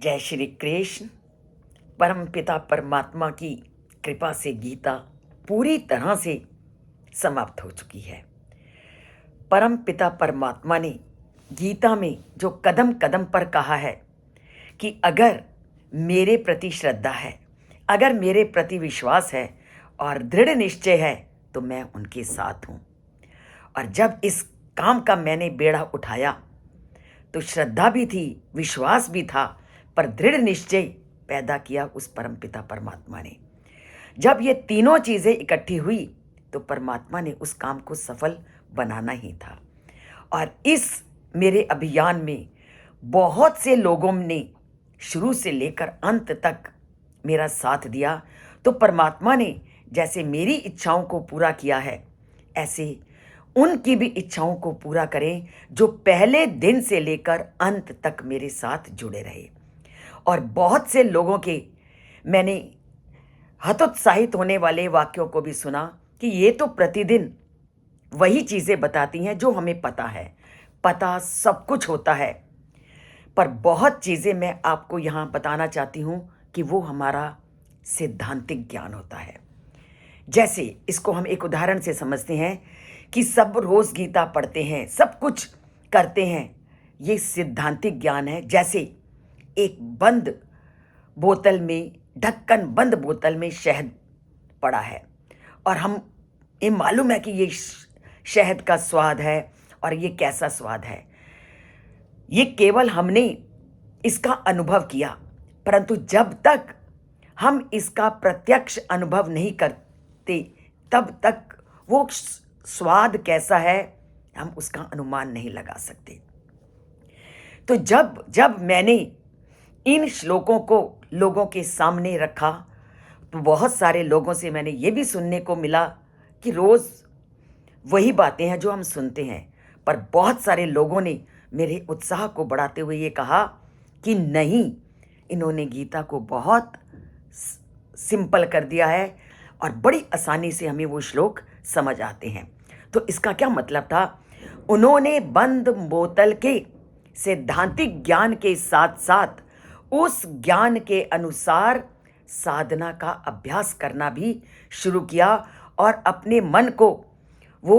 जय श्री कृष्ण। परम पिता परमात्मा की कृपा से गीता पूरी तरह से समाप्त हो चुकी है। परम पिता परमात्मा ने गीता में जो कदम कदम पर कहा है कि अगर मेरे प्रति श्रद्धा है, अगर मेरे प्रति विश्वास है और दृढ़ निश्चय है तो मैं उनके साथ हूँ। और जब इस काम का मैंने बेड़ा उठाया तो श्रद्धा भी थी, विश्वास भी था, पर दृढ़ निश्चय पैदा किया उस परमपिता परमात्मा ने। जब ये तीनों चीज़ें इकट्ठी हुई तो परमात्मा ने उस काम को सफल बनाना ही था। और इस मेरे अभियान में बहुत से लोगों ने शुरू से लेकर अंत तक मेरा साथ दिया। तो परमात्मा ने जैसे मेरी इच्छाओं को पूरा किया है, ऐसे उनकी भी इच्छाओं को पूरा करें जो पहले दिन से लेकर अंत तक मेरे साथ जुड़े रहे। और बहुत से लोगों के मैंने हतोत्साहित होने वाले वाक्यों को भी सुना कि ये तो प्रतिदिन वही चीज़ें बताती हैं जो हमें पता है। पता सब कुछ होता है, पर बहुत चीज़ें मैं आपको यहाँ बताना चाहती हूँ कि वो हमारा सिद्धांतिक ज्ञान होता है। जैसे इसको हम एक उदाहरण से समझते हैं कि सब रोज़ गीता पढ़ते हैं, सब कुछ करते हैं, ये सिद्धांतिक ज्ञान है। जैसे एक बंद बोतल में, ढक्कन बंद बोतल में शहद पड़ा है और हम ये मालूम है कि ये शहद का स्वाद है और ये कैसा स्वाद है, ये केवल हमने इसका अनुभव किया। परंतु जब तक हम इसका प्रत्यक्ष अनुभव नहीं करते तब तक वो स्वाद कैसा है हम उसका अनुमान नहीं लगा सकते। तो जब जब मैंने इन श्लोकों को लोगों के सामने रखा तो बहुत सारे लोगों से मैंने ये भी सुनने को मिला कि रोज़ वही बातें हैं जो हम सुनते हैं। पर बहुत सारे लोगों ने मेरे उत्साह को बढ़ाते हुए ये कहा कि नहीं, इन्होंने गीता को बहुत सिंपल कर दिया है और बड़ी आसानी से हमें वो श्लोक समझ आते हैं। तो इसका क्या मतलब था? उन्होंने बंद बोतल के सैद्धांतिक ज्ञान के साथ साथ उस ज्ञान के अनुसार साधना का अभ्यास करना भी शुरू किया और अपने मन को वो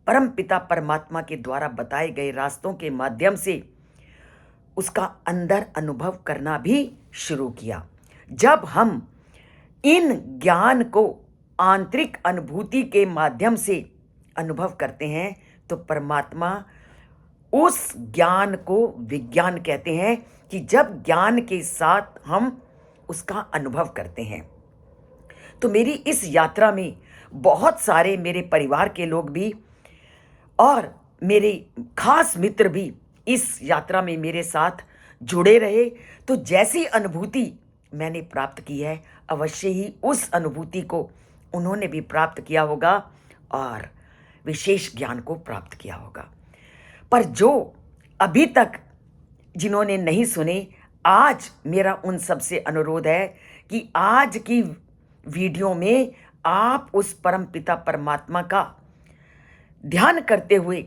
परमपिता परमात्मा के द्वारा बताए गए रास्तों के माध्यम से उसका अंदर अनुभव करना भी शुरू किया। जब हम इन ज्ञान को आंतरिक अनुभूति के माध्यम से अनुभव करते हैं तो परमात्मा उस ज्ञान को विज्ञान कहते हैं कि जब ज्ञान के साथ हम उसका अनुभव करते हैं। तो मेरी इस यात्रा में बहुत सारे मेरे परिवार के लोग भी और मेरे खास मित्र भी इस यात्रा में मेरे साथ जुड़े रहे। तो जैसी अनुभूति मैंने प्राप्त की है, अवश्य ही उस अनुभूति को उन्होंने भी प्राप्त किया होगा और विशेष ज्ञान को प्राप्त किया होगा। पर जो अभी तक जिन्होंने नहीं सुने, आज मेरा उन सब से अनुरोध है कि आज की वीडियो में आप उस परम पिता परमात्मा का ध्यान करते हुए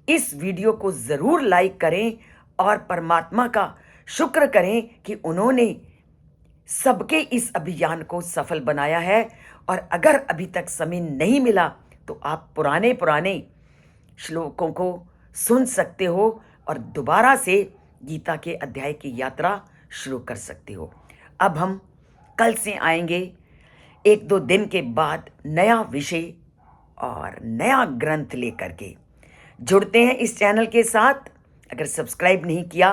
इस वीडियो को ज़रूर लाइक करें और परमात्मा का शुक्र करें कि उन्होंने सबके इस अभियान को सफल बनाया है। और अगर अभी तक समय नहीं मिला तो आप पुराने श्लोकों को सुन सकते हो और दोबारा से गीता के अध्याय की यात्रा शुरू कर सकते हो। अब हम कल से आएंगे 1-2 दिन के बाद नया विषय और नया ग्रंथ लेकर के। जुड़ते हैं इस चैनल के साथ। अगर सब्सक्राइब नहीं किया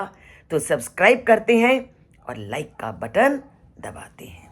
तो सब्सक्राइब करते हैं और लाइक का बटन दबाते हैं।